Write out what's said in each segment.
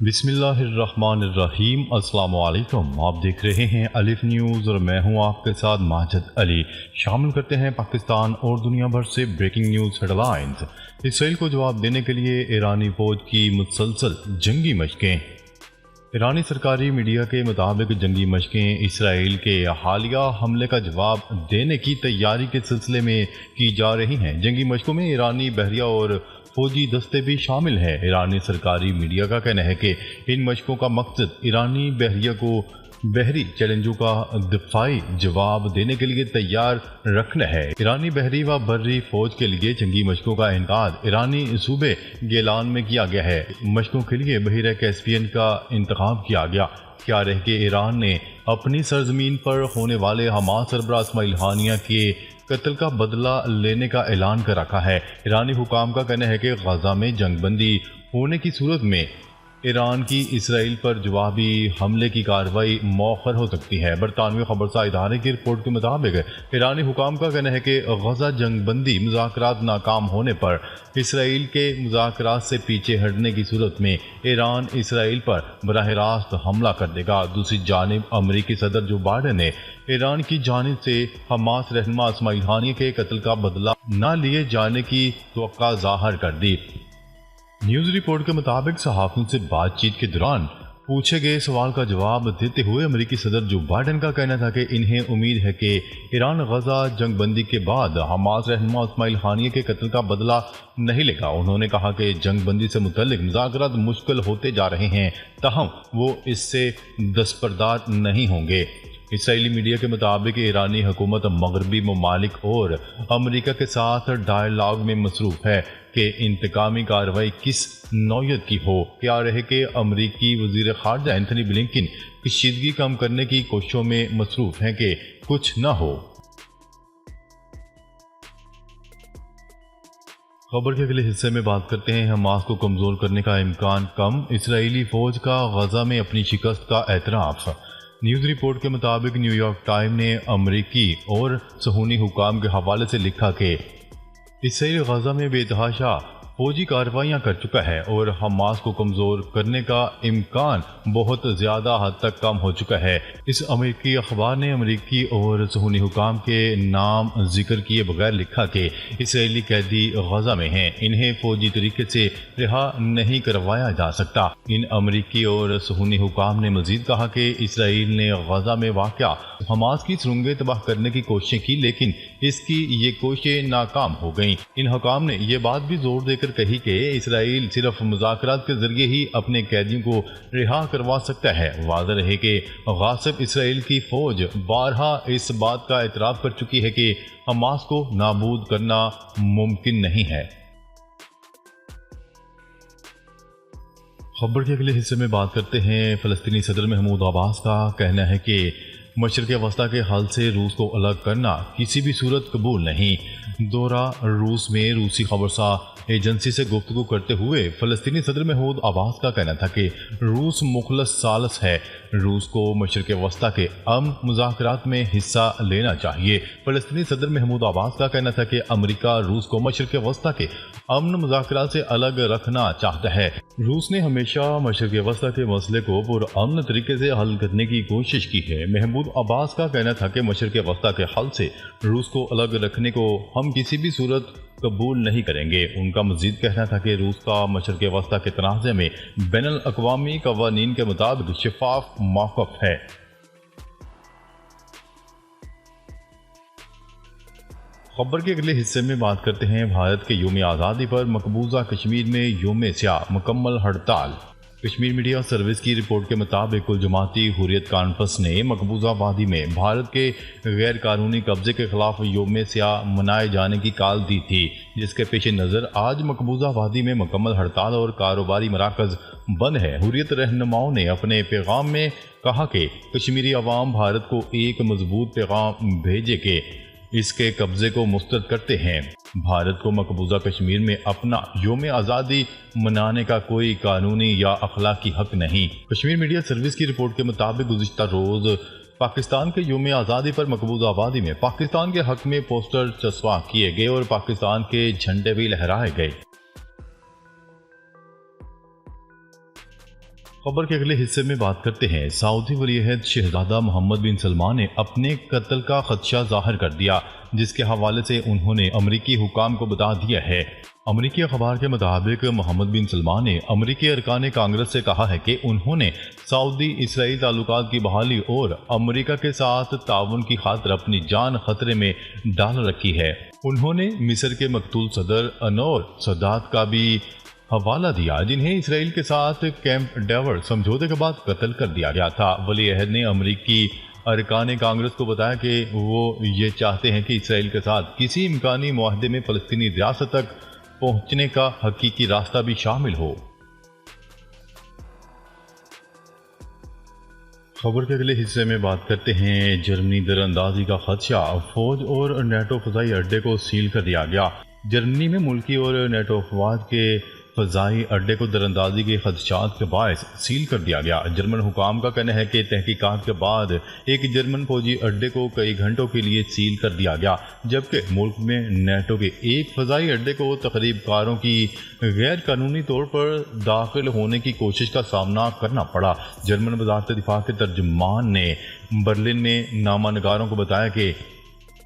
बिस्मिल्लाहिर्रहमानिर्रहीम। अस्सलाम वालेकुम। आप देख रहे हैं अलिफ न्यूज़ और मैं हूं आपके साथ माजिद अली। शामिल करते हैं पाकिस्तान और दुनिया भर से ब्रेकिंग न्यूज़ हेडलाइंस। इसराइल को जवाब देने के लिए ईरानी फौज की मुसलसल जंगी मशकें। ईरानी सरकारी मीडिया के मुताबिक जंगी मशकें इसराइल के हालिया हमले का जवाब देने की तैयारी के सिलसिले में की जा रही हैं। जंगी मशकों में ईरानी बहरिया और फौजी दस्ते भी शामिल हैं। ईरानी सरकारी मीडिया का कहना है कि इन मशकों का मकसद ईरानी बहरिया को बहरी चैलेंजों का दिफाई जवाब देने के लिए तैयार रखना है। ईरानी बहरी व बर्री फौज के लिए जंगी मशकों का इनकाद ईरानी सूबे गेलान में किया गया है। मशकों के लिए बहिरा कैस्पियन का इंतखाब किया गया। क्या रह के ईरान ने अपनी सरजमीन पर होने वाले हमास सरबराह इस्माइल हानिया के कत्ल का बदला लेने का ऐलान कर रखा है। ईरानी हुकाम का कहना है कि गजा में जंगबंदी होने की सूरत में ईरान की इसराइल पर जवाबी हमले की कार्रवाई मौखर हो सकती है। बरतानवी खबरसार इदारे की रिपोर्ट के मुताबिक ईरानी हुकाम का कहना है कि गजा जंगबंदी मुज़ाकरात नाकाम होने पर इसराइल के मुज़ाकरात से पीछे हटने की सूरत में ईरान इसराइल पर बराह रास्त हमला कर देगा। दूसरी जानिब अमरीकी सदर जो बाइडेन ने ईरान की जानिब से हमास रहनुमा इस्माइल हानिया के कत्ल का बदला न लिए जाने की तवक्का ज़ाहिर कर दी। न्यूज़ रिपोर्ट के मुताबिक सहाफ़ियों से बातचीत के दौरान पूछे गए सवाल का जवाब देते हुए अमेरिकी सदर जो बाइडेन का कहना था कि इन्हें उम्मीद है कि ईरान गजा जंगबंदी के बाद हमास रहनुमा इस्माइल हानिया के कत्ल का बदला नहीं लेगा। उन्होंने कहा कि जंगबंदी से मुतल्लिक मुज़ाकरात मुश्किल होते जा रहे हैं, ताहम वो इससे दस्तबरदार नहीं होंगे। इसराइली मीडिया के मुताबिक ईरानी हुकूमत मगरबी ममालिक और अमेरिका के साथ डायलॉग में मसरूफ़ है कि इंतकामी कार्रवाई किस नौयत की हो। क्या रहे कि अमरीकी वज़ीर ख़ारजा एंथनी ब्लिंकन कशीदगी कम करने की कोशिशों में मसरूफ़ हैं कि कुछ न हो। खबर के अगले हिस्से में बात करते हैं हमास को कमज़ोर करने का इम्कान कम, इसराइली फ़ौज का गजा में अपनी शिकस्त का एतराफ़। न्यूज़ रिपोर्ट के मुताबिक न्यूयॉर्क टाइम ने अमरीकी और सहूनी हुकाम के हवाले से लिखा कि इसराइल गजा में बेतहाशा फौजी कार्रवाइयाँ कर चुका है और हमास को कमज़ोर करने का इम्कान बहुत ज़्यादा हद तक कम हो चुका है। इस अमेरिकी अखबार ने अमेरिकी और सहूनी हुकाम के नाम जिक्र किए बगैर लिखा कि इसराइली कैदी गजा में हैं, इन्हें फौजी तरीके से रिहा नहीं करवाया जा सकता। इन अमेरिकी और सहूनी हुकाम ने मजीद कहा कि इसराइल ने गजा में वाक़या हमास की सुरंगें तबाह करने की कोशिशें की, लेकिन इसकी ये कोशिशें नाकाम हो गईं। इन हुकाम ने यह बात भी जोर देकर कही कि इसराइल सिर्फ मुज़ाकरात के जरिए ही अपने कैदियों को रिहा करवा सकता है। वाज़ेह रहे कि गासिब इसराइल की फौज बारहा इस बात का एतराफ़ कर चुकी है कि हमास को नाबूद करना मुमकिन नहीं है। खबर के अगले हिस्से में बात करते हैं फ़लस्तीनी सदर महमूद अब्बास का कहना है कि मशरिक़ वस्ता के हल से रूस को अलग करना किसी भी सूरत कबूल नहीं। दौरा रूस में रूसी खबरसार एजेंसी से गुफ्तगू करते हुए फ़लस्तीनी सदर महमूद अब्बास का कहना था कि रूस मुखलस सालस है, रूस को मशरिक़ वस्ता के अमन मुज़ाकरात में हिस्सा लेना चाहिए। फ़लस्तीनी सदर महमूद अब्बास का कहना था कि अमेरिका रूस को मशरिक़ वस्ता के अमन मुज़ाकरात से अलग रखना चाहता है। रूस ने हमेशा मशरिक़ वस्ता के मसले को पुरअमन तरीके से हल करने की कोशिश की है। महमूद अब्बास का कहना था कि मशरिक़ वस्ता के हल से रूस को अलग रखने को हम किसी भी सूरत कबूल नहीं करेंगे। उनका मजीद कहना था कि रूस का मशरिक़ वस्ता के तनाज़े में बैनुल अक़वामी क़वानीन के मुताबिक शफ़ाफ़ मौक़िफ़ है। खबर के अगले हिस्से में बात करते हैं भारत के यौम आज़ादी पर मकबूजा कश्मीर में यौम स्याह मुकम्मल हड़ताल। कश्मीर मीडिया सर्विस की रिपोर्ट के मुताबिक कुल जमाती हुर्रियत कॉन्फ्रेंस ने मकबूजा वादी में भारत के गैर कानूनी कब्जे के खिलाफ यौम स्याह मनाए जाने की कॉल दी थी, जिसके पेश नज़र आज मकबूजा वादी में मुकम्मल हड़ताल और कारोबारी मराकज़ बंद है। हुर्रियत रहनुमाओं ने अपने पैगाम में कहा कि कश्मीरी अवाम भारत को एक मजबूत पैगाम भेजे के इसके कब्जे को मुस्तरद करते हैं। भारत को मकबूजा कश्मीर में अपना यौम आज़ादी मनाने का कोई कानूनी या अखलाकी हक नहीं। कश्मीर मीडिया सर्विस की रिपोर्ट के मुताबिक गुज़िश्ता रोज़ पाकिस्तान के यौम आज़ादी पर मकबूजा आबादी में पाकिस्तान के हक में पोस्टर चस्पा किए गए और पाकिस्तान के झंडे भी लहराए गए। خبر کے اگلے حصے میں بات کرتے ہیں سعودی ولی عہد شہزادہ محمد بن سلمان نے اپنے قتل کا خدشہ ظاہر کر دیا، جس کے حوالے سے انہوں نے امریکی حکام کو بتا دیا ہے۔ امریکی اخبار کے مطابق محمد بن سلمان نے امریکی ارکان کانگریس سے کہا ہے کہ انہوں نے سعودی اسرائیل تعلقات کی بحالی اور امریکہ کے ساتھ تعاون کی خاطر اپنی جان خطرے میں ڈال رکھی ہے۔ انہوں نے مصر کے مقتول صدر انور سادات کا بھی حوالہ دیا، جنہیں اسرائیل کے ساتھ کیمپ ڈیوڈ سمجھوتے کے بعد قتل کر دیا گیا تھا۔ ولی عہد نے امریکی ارکان کانگریس کو بتایا کہ وہ یہ چاہتے ہیں کہ اسرائیل کے ساتھ کسی امکانی معاہدے میں فلسطینی ریاست تک پہنچنے کا حقیقی راستہ بھی شامل ہو۔ خبر کے اگلے حصے میں بات کرتے ہیں جرمنی در اندازی کا خدشہ، فوج اور نیٹو فضائی اڈے کو سیل کر دیا گیا۔ جرمنی میں ملکی اور نیٹو افواج کے فضائی اڈے کو در اندازی کے خدشات کے باعث سیل کر دیا گیا۔ جرمن حکام کا کہنا ہے کہ تحقیقات کے بعد ایک جرمن فوجی اڈے کو کئی گھنٹوں کے لیے سیل کر دیا گیا، جبکہ ملک میں نیٹو کے ایک فضائی اڈے کو تخریب کاروں کی غیر قانونی طور پر داخل ہونے کی کوشش کا سامنا کرنا پڑا۔ جرمن وزارت دفاع کے ترجمان نے برلن میں نامہ نگاروں کو بتایا کہ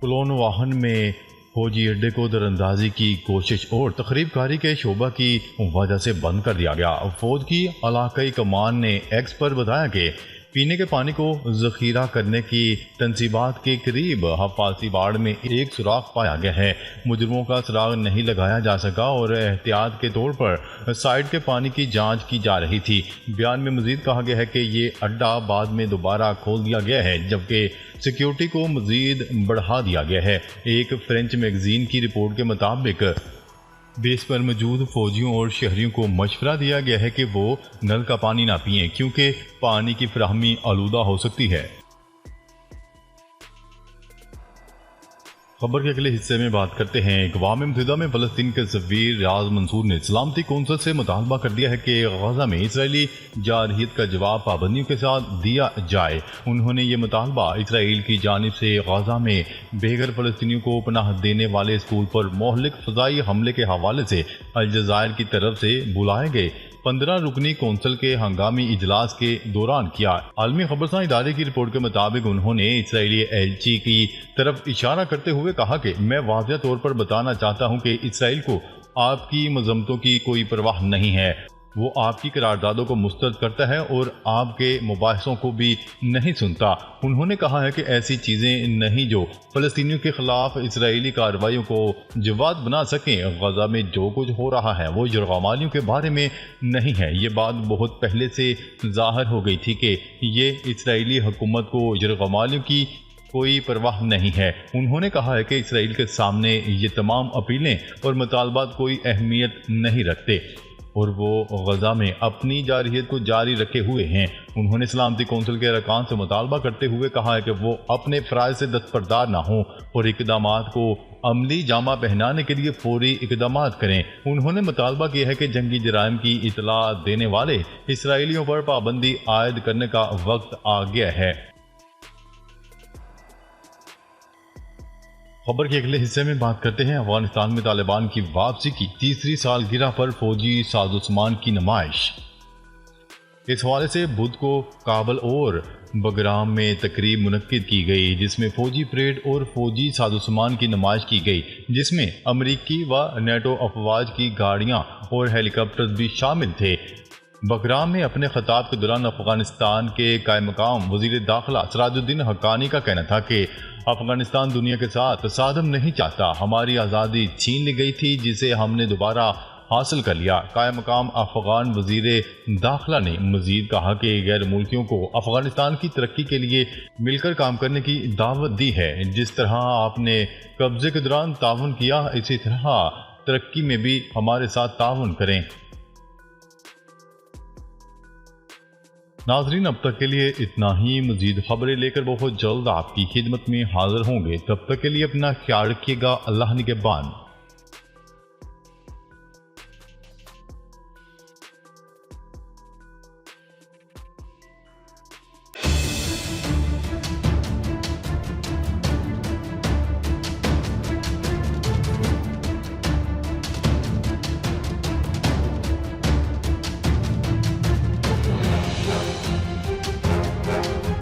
کولون واہن میں فوجی اڈے کو در اندازی کی کوشش اور تخریب کاری کے شعبہ کی وجہ سے بند کر دیا گیا۔ فوج کی علاقائی کمان نے ایکس پر بتایا کہ پینے کے پانی کو ذخیرہ کرنے کی تنصیبات کے قریب حفاظتی واڑ میں ایک سوراخ پایا گیا ہے۔ مجرموں کا سراغ نہیں لگایا جا سکا اور احتیاط کے طور پر سائٹ کے پانی کی جانچ کی جا رہی تھی۔ بیان میں مزید کہا گیا ہے کہ یہ اڈا بعد میں دوبارہ کھول دیا گیا ہے، جبکہ سیکیورٹی کو مزید بڑھا دیا گیا ہے۔ ایک فرینچ میگزین کی رپورٹ کے مطابق بیس پر موجود فوجیوں اور شہریوں کو مشورہ دیا گیا ہے کہ وہ نل کا پانی نہ پئیں کیونکہ پانی کی فراہمی آلودہ ہو سکتی ہے۔ خبر کے اگلے حصے میں بات کرتے ہیں اقوام متحدہ میں فلسطین کے سفیر ریاض منصور نے سلامتی کونسل سے مطالبہ کر دیا ہے کہ غزہ میں اسرائیلی جارحیت کا جواب پابندیوں کے ساتھ دیا جائے۔ انہوں نے یہ مطالبہ اسرائیل کی جانب سے غزہ میں بے گھر فلسطینیوں کو پناہ دینے والے اسکول پر مہلک فضائی حملے کے حوالے سے الجزائر کی طرف سے بلائے گئے 15 رکنی کونسل کے ہنگامی اجلاس کے دوران کیا۔ عالمی خبرساں ادارے کی رپورٹ کے مطابق انہوں نے اسرائیلی ایلچی کی طرف اشارہ کرتے ہوئے کہا کہ میں واضح طور پر بتانا چاہتا ہوں کہ اسرائیل کو آپ کی مذمتوں کی کوئی پرواہ نہیں ہے۔ وہ آپ کی قراردادوں کو مسترد کرتا ہے اور آپ کے مباحثوں کو بھی نہیں سنتا۔ انہوں نے کہا ہے کہ ایسی چیزیں نہیں جو فلسطینیوں کے خلاف اسرائیلی کارروائیوں کو جواد بنا سکیں۔ غزہ میں جو کچھ ہو رہا ہے وہ یرغمالیوں کے بارے میں نہیں ہے۔ یہ بات بہت پہلے سے ظاہر ہو گئی تھی کہ یہ اسرائیلی حکومت کو یرغمالیوں کی کوئی پرواہ نہیں ہے۔ انہوں نے کہا ہے کہ اسرائیل کے سامنے یہ تمام اپیلیں اور مطالبات کوئی اہمیت نہیں رکھتے اور وہ غزہ میں اپنی جارحیت کو جاری رکھے ہوئے ہیں۔ انہوں نے سلامتی کونسل کے ارکان سے مطالبہ کرتے ہوئے کہا ہے کہ وہ اپنے فرائض سے دستبردار نہ ہوں اور اقدامات کو عملی جامہ پہنانے کے لیے فوری اقدامات کریں۔ انہوں نے مطالبہ کیا ہے کہ جنگی جرائم کی اطلاع دینے والے اسرائیلیوں پر پابندی عائد کرنے کا وقت آ گیا ہے۔ خبر کے اگلے حصے میں بات کرتے ہیں افغانستان میں طالبان کی واپسی کی تیسری سالگرہ پر فوجی سازوسامان کی نمائش۔ اس حوالے سے بدھ کو کابل اور بگرام میں تقریب منعقد کی گئی جس میں فوجی پریڈ اور فوجی سازوسامان کی نمائش کی گئی، جس میں امریکی و نیٹو افواج کی گاڑیاں اور ہیلی کاپٹر بھی شامل تھے۔ بگرام میں اپنے خطاب کے دوران افغانستان کے قائم مقام وزیر داخلہ سراج الدین حقانی کا کہنا تھا کہ افغانستان دنیا کے ساتھ تصادم نہیں چاہتا۔ ہماری آزادی چھین لی گئی تھی جسے ہم نے دوبارہ حاصل کر لیا۔ قائم مقام افغان وزیر داخلہ نے مزید کہا کہ غیر ملکیوں کو افغانستان کی ترقی کے لیے مل کر کام کرنے کی دعوت دی ہے۔ جس طرح آپ نے قبضے کے دوران تعاون کیا، اسی طرح ترقی میں بھی ہمارے ساتھ تعاون کریں۔ ناظرین، اب تک کے لیے اتنا ہی۔ مزید خبریں لے کر بہت جلد آپ کی خدمت میں حاضر ہوں گے۔ تب تک کے لیے اپنا خیال رکھیے گا۔ اللہ نگہبان۔